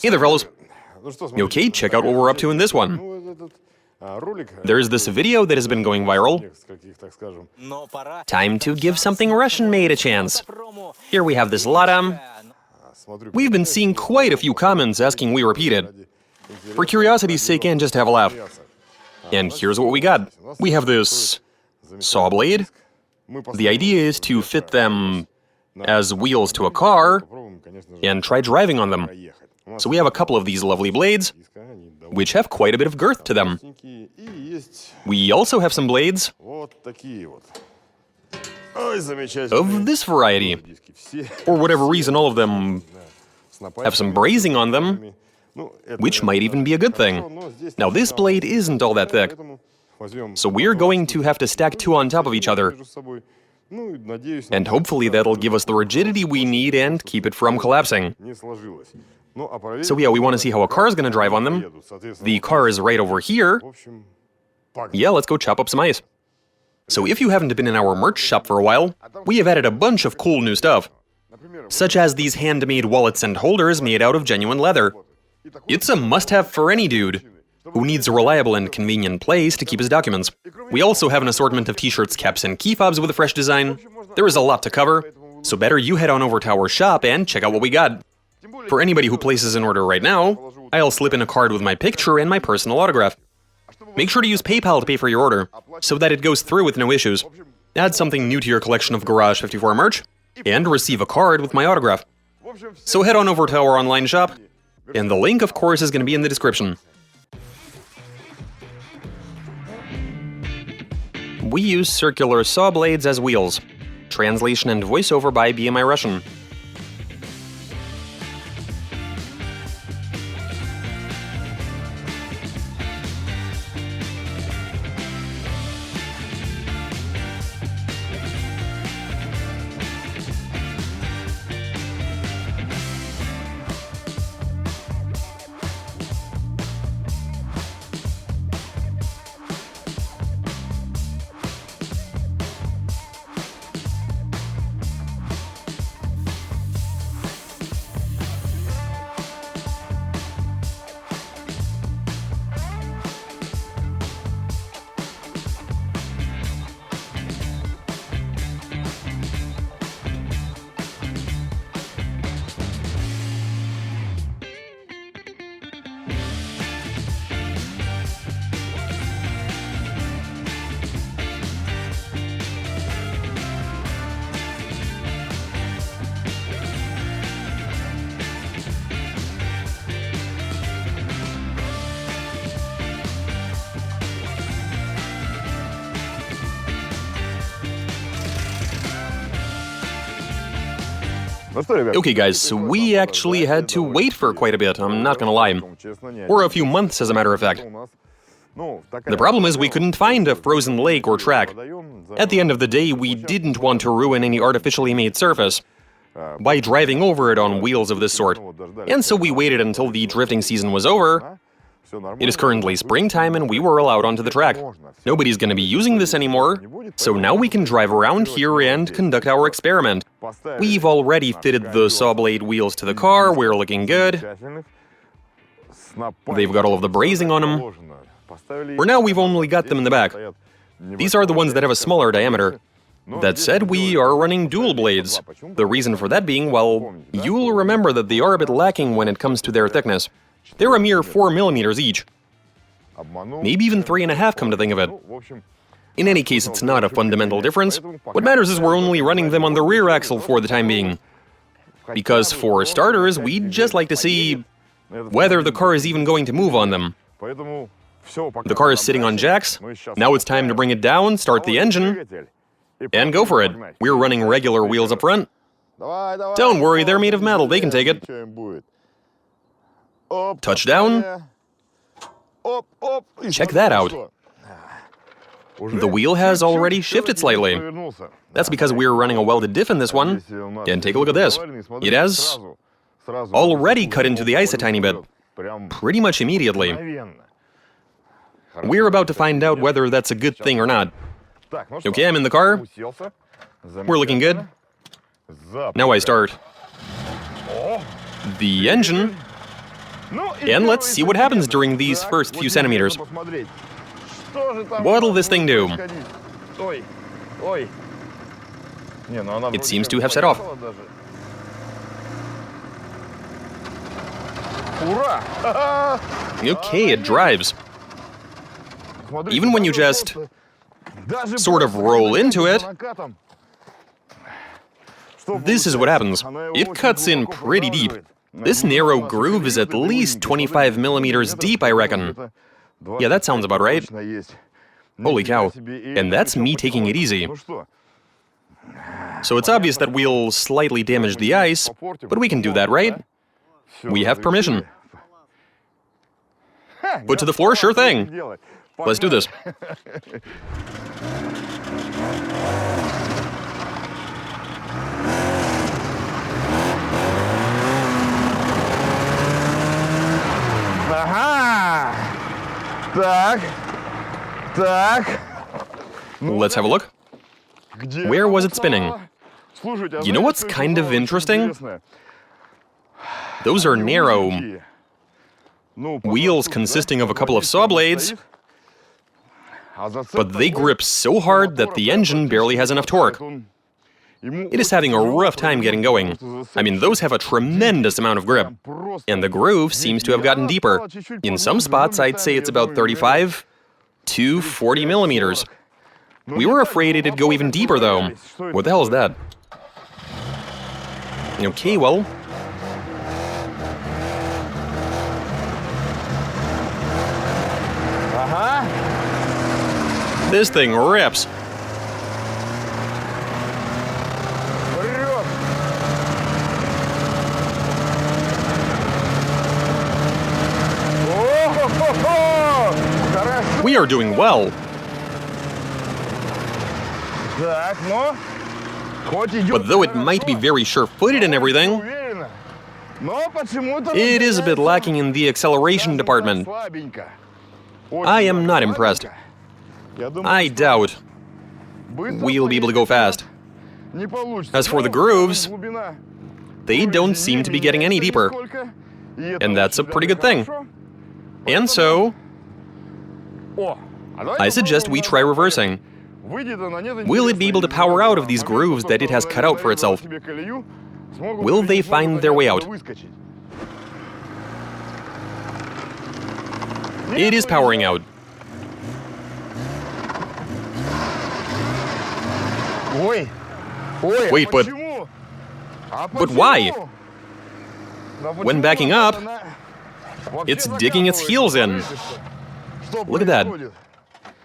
Hey there, fellas. Okay, check out what we're up to in this one. There's this video that has been going viral. Time to give something Russian-made a chance. Here we have this Lada. We've been seeing quite a few comments asking we repeat it. For curiosity's sake and just have a laugh. And here's what we got. We have this saw blade. The idea is to fit them as wheels to a car and try driving on them. So we have a couple of these lovely blades, which have quite a bit of girth to them. We also have some blades of this variety. For whatever reason, all of them have some brazing on them, which might even be a good thing. Now, this blade isn't all that thick, so we're going to have to stack two on top of each other. And hopefully that'll give us the rigidity we need and keep it from collapsing. So yeah, we want to see how a car is going to drive on them. The car is right over here. Yeah, let's go chop up some ice. So if you haven't been in our merch shop for a while, we have added a bunch of cool new stuff, such as these handmade wallets and holders made out of genuine leather. It's a must-have for any dude who needs a reliable and convenient place to keep his documents. We also have an assortment of t-shirts, caps, and key fobs with a fresh design. There is a lot to cover, so better you head on over to our shop and check out what we got. For anybody who places an order right now, I'll slip in a card with my picture and my personal autograph. Make sure to use PayPal to pay for your order, so that it goes through with no issues. Add something new to your collection of Garage 54 merch, and receive a card with my autograph. So head on over to our online shop, and the link, of course, is going to be in the description. We use circular saw blades as wheels. Translation and voiceover by BMI Russian. Okay guys, so we actually had to wait for quite a bit, I'm not gonna lie. Or a few months, as a matter of fact. The problem is we couldn't find a frozen lake or track. At the end of the day, we didn't want to ruin any artificially made surface by driving over it on wheels of this sort. And so we waited until the drifting season was over. It is currently springtime and we were allowed onto the track. Nobody's gonna be using this anymore, so now we can drive around here and conduct our experiment. We've already fitted the saw blade wheels to the car, we're looking good. They've got all of the brazing on them. For now, we've only got them in the back. These are the ones that have a smaller diameter. That said, we are running dual blades. The reason for that being, well, you'll remember that they are a bit lacking when it comes to their thickness. They're a mere 4 millimeters each. Maybe even 3.5, come to think of it. In any case, it's not a fundamental difference. What matters is we're only running them on the rear axle for the time being. Because for starters, we'd just like to see whether the car is even going to move on them. The car is sitting on jacks. Now it's time to bring it down, start the engine, and go for it. We're running regular wheels up front. Don't worry, they're made of metal, they can take it. Touchdown. Check that out. The wheel has already shifted slightly. That's because we're running a welded diff in this one. And take a look at this. It has already cut into the ice a tiny bit. Pretty much immediately. We're about to find out whether that's a good thing or not. Okay, I'm in the car. We're looking good. Now I start the engine. And let's see what happens during these first few centimeters. What'll this thing do? It seems to have set off. Okay, it drives. Even when you just sort of roll into it, this is what happens. It cuts in pretty deep. This narrow groove is at least 25 millimeters deep, I reckon. Yeah, that sounds about right. Holy cow. And that's me taking it easy. So it's obvious that we'll slightly damage the ice, but we can do that, right? We have permission. Put to the floor, sure thing. Let's do this. Ага! Так. Так. Let's have a look. Where was it spinning? You know what's kind of interesting? Those are narrow wheels consisting of a couple of saw blades, but they grip so hard that the engine barely has enough torque. It is having a rough time getting going. I mean, those have a tremendous amount of grip, and the groove seems to have gotten deeper. In some spots, I'd say it's about 35 to 40 millimeters. We were afraid it'd go even deeper, though. What the hell is that? Okay, well... This thing rips. We are doing well. But though it might be very sure-footed and everything, it is a bit lacking in the acceleration department. I am not impressed. I doubt we'll be able to go fast. As for the grooves, they don't seem to be getting any deeper. And that's a pretty good thing. And so, I suggest we try reversing. Will it be able to power out of these grooves that it has cut out for itself? Will they find their way out? It is powering out. Wait, but why? When backing up, it's digging its heels in. Look at that.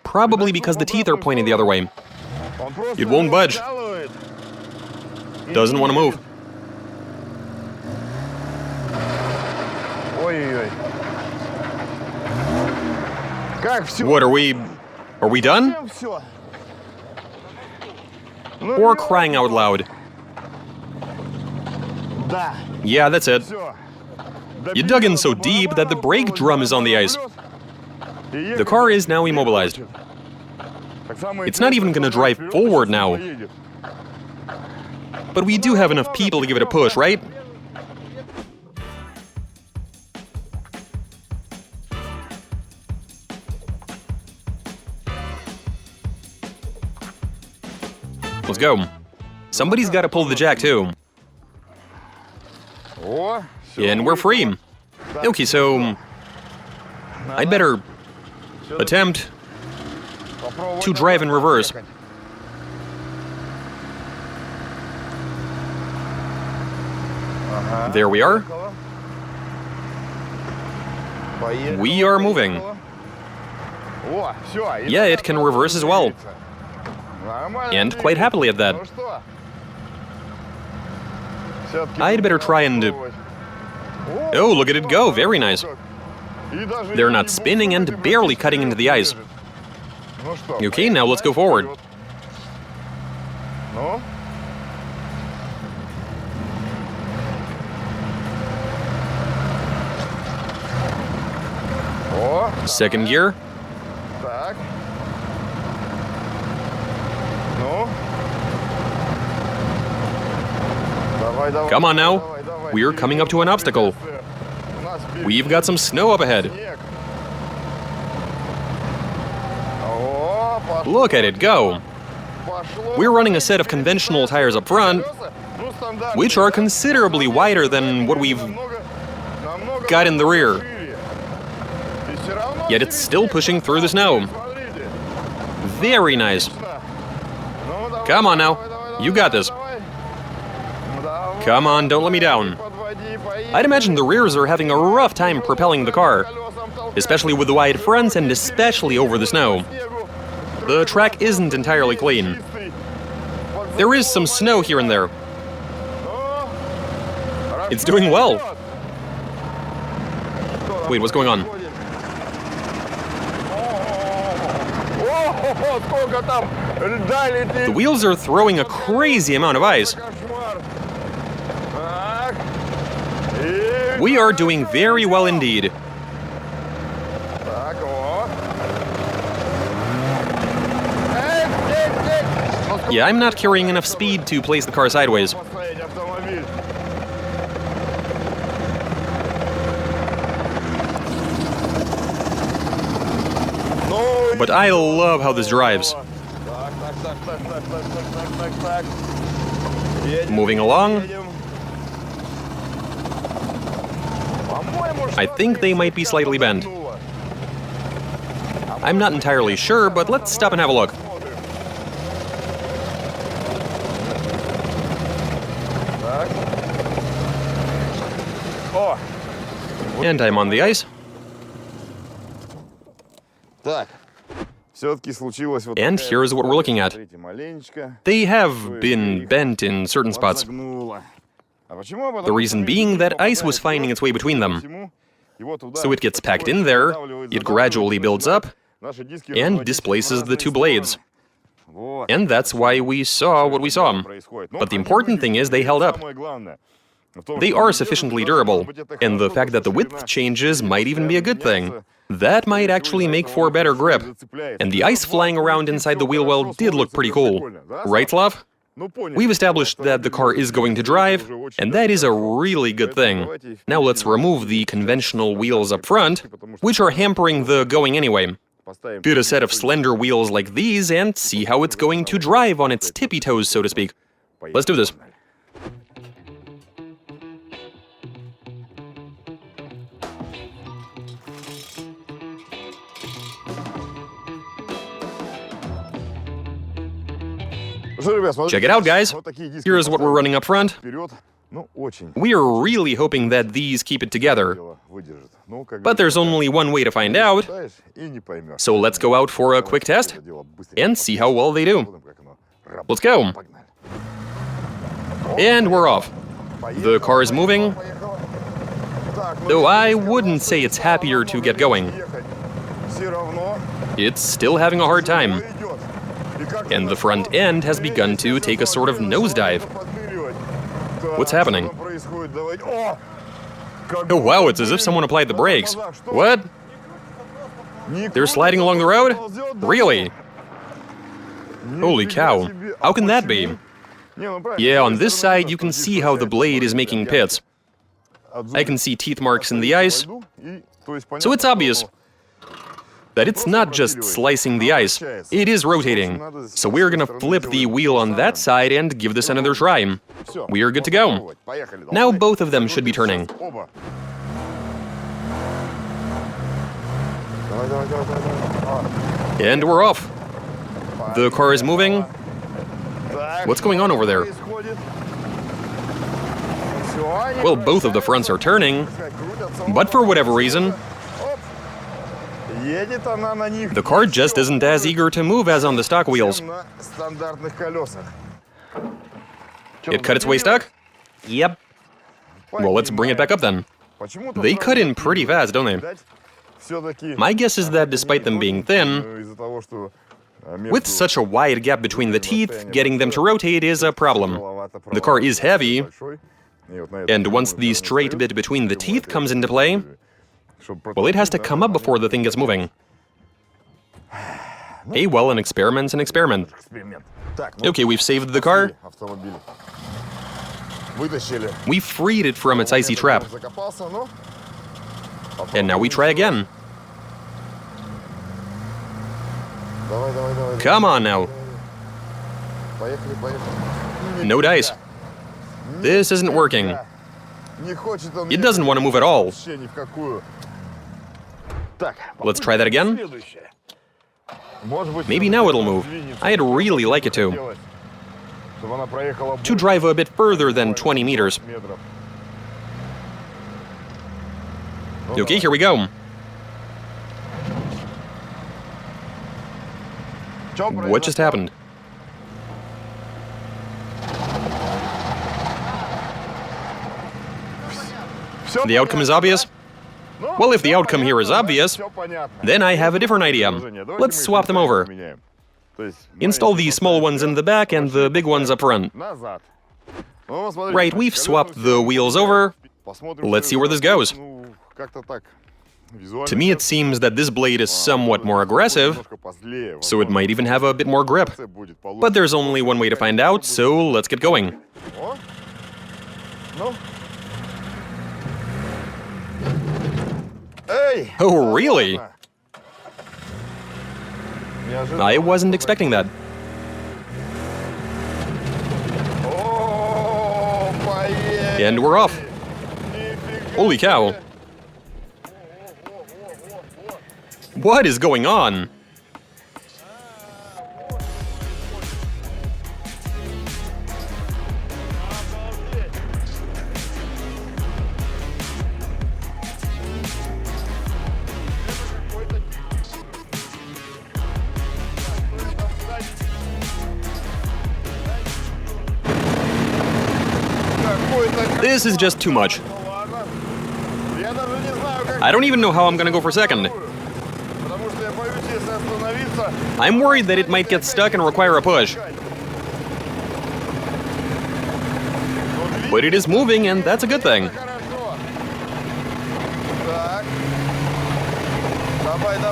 Probably because the teeth are pointing the other way. It won't budge. Doesn't want to move. What, are we done? Or crying out loud? Yeah, that's it. You dug in so deep that the brake drum is on the ice. The car is now immobilized. It's not even gonna drive forward now. But we do have enough people to give it a push, right? Let's go. Somebody's gotta pull the jack too. And we're free. Okay, so... I'd better attempt to drive in reverse. There we are. We are moving. Yeah, it can reverse as well. And quite happily at that. I'd better try and... Oh, look at it go. Very nice. They're not spinning and barely cutting into the ice. Okay, now let's go forward. Second gear. Come on now. We're coming up to an obstacle. we've got some snow up ahead. Look at it go. We're running a set of conventional tires up front, which are considerably wider than what we've got in the rear. Yet it's still pushing through the snow. Very nice. Come on now, you got this. Come on, don't let me down. I'd imagine the rears are having a rough time propelling the car, especially with the wide fronts and especially over the snow. The track isn't entirely clean. There is some snow here and there. It's doing well. Wait, what's going on? The wheels are throwing a crazy amount of ice. We are doing very well indeed. Yeah, I'm not carrying enough speed to place the car sideways. But I love how this drives. Moving along. I think they might be slightly bent. I'm not entirely sure, but let's stop and have a look. And I'm on the ice. And here's what we're looking at. They have been bent in certain spots. The reason being that ice was finding its way between them. So it gets packed in there, it gradually builds up, and displaces the two blades. And that's why we saw what we saw. But the important thing is they held up. They are sufficiently durable, and the fact that the width changes might even be a good thing. That might actually make for better grip. And the ice flying around inside the wheel well did look pretty cool. Right, Slav? We've established that the car is going to drive, and that is a really good thing. Now let's remove the conventional wheels up front, which are hampering the going anyway. Get a set of slender wheels like these and see how it's going to drive on its tippy toes, so to speak. Let's do this. Check it out, guys. Here's what we're running up front. We are really hoping that these keep it together. But there's only one way to find out. So let's go out for a quick test and see how well they do. Let's go. And we're off. The car is moving, though I wouldn't say it's happier to get going. It's still having a hard time. And the front end has begun to take a sort of nosedive. What's happening? Oh wow, it's as if someone applied the brakes. What? They're sliding along the road? Really? Holy cow. How can that be? Yeah, on this side you can see how the blade is making pits. I can see teeth marks in the ice. So it's obvious that it's not just slicing the ice, it is rotating. So we're gonna flip the wheel on that side and give this another try. We are good to go. Now both of them should be turning. And we're off. The car is moving. What's going on over there? Well, both of the fronts are turning, but for whatever reason, the car just isn't as eager to move as on the stock wheels. It cut its way stuck? Yep. Well, let's bring it back up then. They cut in pretty fast, don't they? My guess is that despite them being thin, with such a wide gap between the teeth, getting them to rotate is a problem. The car is heavy, and once the straight bit between the teeth comes into play, well, it has to come up before the thing gets moving. Hey, well, an experiment's an experiment. Okay, we've saved the car. We freed it from its icy trap. And now we try again. Come on now. No dice. This isn't working. It doesn't want to move at all. Let's try that again. Maybe now it'll move. I'd really like it to. To drive a bit further than 20 meters. Okay, here we go. What just happened? The outcome is obvious? Well, if the outcome here is obvious, then I have a different idea. Let's swap them over. Install the small ones in the back and the big ones up front. Right, we've swapped the wheels over. Let's see where this goes. To me, it seems that this blade is somewhat more aggressive, so it might even have a bit more grip. But there's only one way to find out, so let's get going. Oh, really? I wasn't expecting that. And we're off. Holy cow. What is going on? This is just too much. I don't even know how I'm gonna go for second. I'm worried that it might get stuck and require a push. But it is moving, and that's a good thing.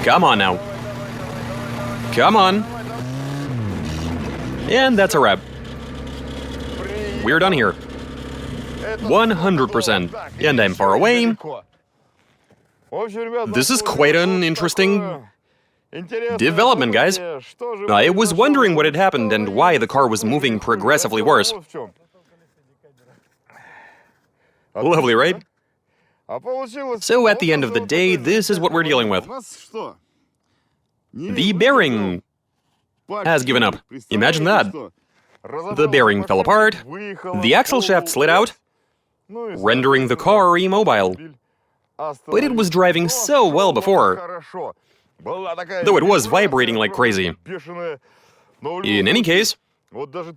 Come on now. Come on. And that's a wrap. We're done here. 100%. And I'm far away. This is quite an interesting development, guys. I was wondering what had happened and why the car was moving progressively worse. Lovely, right? So at the end of the day, this is what we're dealing with. The bearing has given up. Imagine that. The bearing fell apart, the axle shaft slid out, rendering the car immobile. But it was driving so well before, though it was vibrating like crazy. In any case,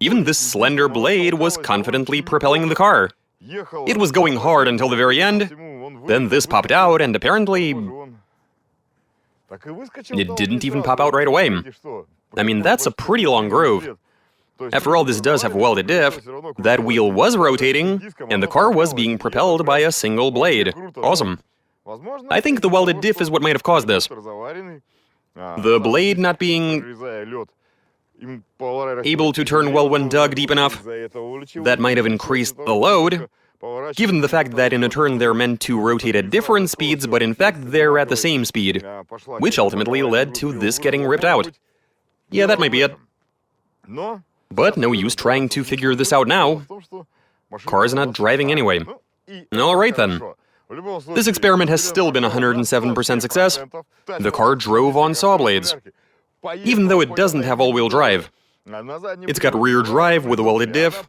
even this slender blade was confidently propelling the car. It was going hard until the very end, then this popped out and apparently it didn't even pop out right away. I mean, that's a pretty long groove. After all, this does have a welded diff. That wheel was rotating, and the car was being propelled by a single blade. Awesome. I think the welded diff is what might have caused this. The blade not being able to turn well when dug deep enough. That might have increased the load, given the fact that in a turn they're meant to rotate at different speeds, but in fact they're at the same speed, which ultimately led to this getting ripped out. Yeah, that might be it. But no use trying to figure this out now. Car's not driving anyway. Alright then. This experiment has still been 107% success. The car drove on saw blades, even though it doesn't have all-wheel drive. It's got rear drive with a welded diff,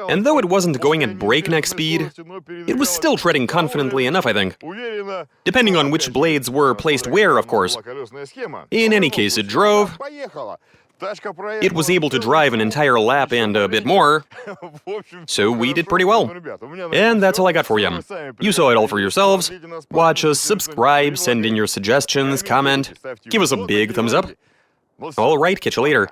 and though it wasn't going at breakneck speed, it was still treading confidently enough, I think. Depending on which blades were placed where, of course. In any case, it drove. It was able to drive an entire lap and a bit more, so we did pretty well. And that's all I got for you. You saw it all for yourselves. Watch us, subscribe, send in your suggestions, comment, give us a big thumbs up. All right, catch you later.